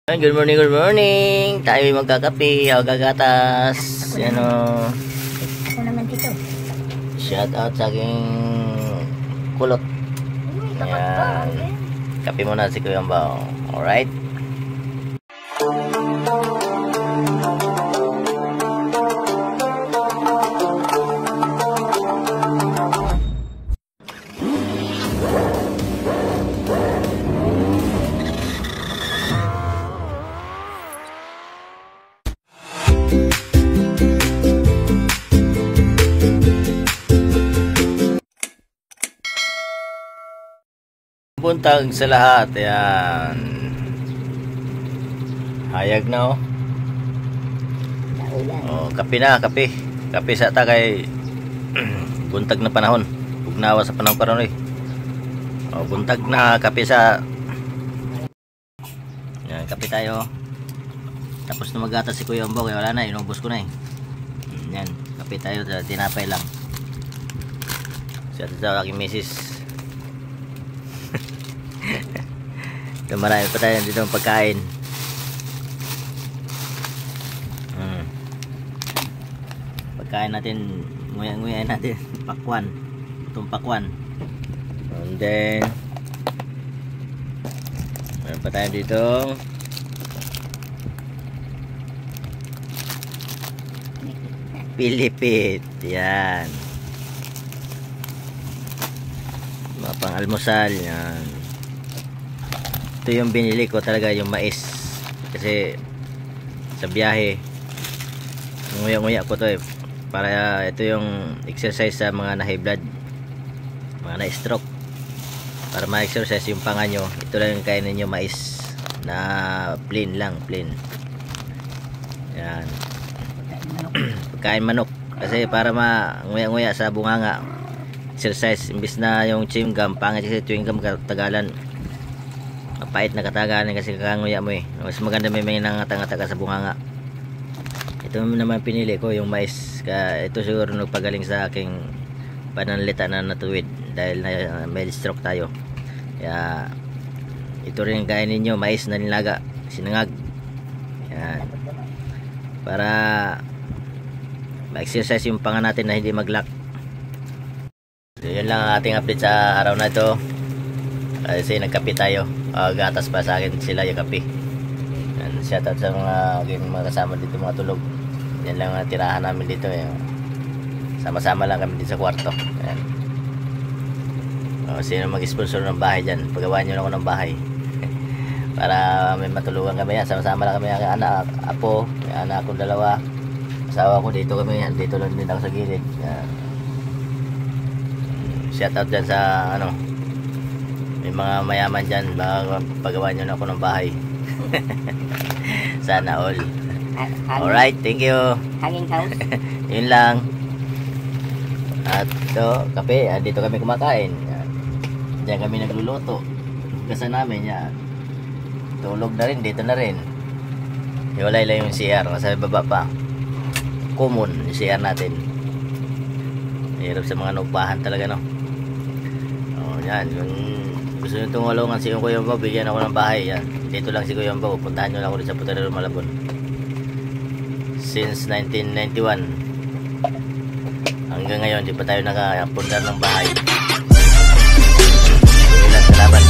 Good morning, good morning. Tayo magkakape, o gagatas. Yan o. Ako naman dito. Shout out sa aking kulot. Yan. Kape muna si Kuya Mbao. Alright. Buntag sa lahat. Yan. Hayag na oh, kape na, kape. Kape sa ta kay buntag na panahon. Bugnawa sa panahon karon eh. Oh, buntag na kape sa. Yan, kape tayo. Tapos na magatas si Kuya Mbao, kaya wala na, inubos ko na eh. Yan, kape tayo, tinapay lang. Sa aking misis. Marami pa tayo dito ng pagkain. Pagkain natin, nguya-nguyain natin. Pakwan. Itong pakwan. And then meron pa tayo dito pilipit. Yan. Mga pang almusal. Yan. Ito yung binili ko talaga, yung mais, kasi sa biyahe nguya-nguya ko to eh, para ito yung exercise sa mga na high blood, mga na stroke, para ma-exercise yung panga nyo. Ito lang yung kainin nyo, mais na plain lang, plain. Yan. Pagkain manok, kasi para ma-nguya-nguya sa bunganga, exercise, imbis na yung chewing gum, pangit kasi chewing gum katagalan, mapait na katagalan kasi kakanguya mo eh. Mas maganda may nangatanga sa bunganga. Ito naman pinili ko, yung mais. Kaya ito siguro nagpagaling sa aking pananalita na natuwid dahil na may stroke tayo. Kaya ito rin kainin ninyo, mais na nilaga, sinangag. Yan. Para ma-exercise yung panga natin na hindi mag-lock. So, yun lang ang ating update sa araw na ito. Kasi nagkape tayo. Gatas pa sa akin sila yung kape. Shout out sa mga kasama dito, mga tulog. Yan lang ang tirahan namin dito eh. Sama-sama lang kami dito sa kwarto. Ayan. Sino mag-sponsor ng bahay dyan, pagawaan nyo na ako ng bahay. Para may matulungan kami yan. Sama-sama lang kami, anak, apo, anak ko dalawa, asawa ko, dito kami. Dito lang din ako sa gilid. Shout out dyan sa may mga mayaman dyan, baka pagawa nyo na ako ng bahay. Sana all. Alright, thank you. Hanging house. Yun lang. At ito, kape, dito kami kumakain. Diyan kami nagluluto. Gasa namin yan. Tulog na rin, dito na rin. Iwalay lang yung CR, nasa baba pa. Common yung CR natin. Hirap sa mga nubahan talaga, no? Yan, yung gusto nyo tumulungan si Kuya Mbao, bigyan ako ng bahay. Yan. Dito lang si Kuya Mbao, puntahan nyo lang ako sa Putarero, Malabon. Since 1991 hanggang ngayon, di pa tayo nakapundar ng bahay. Salamat.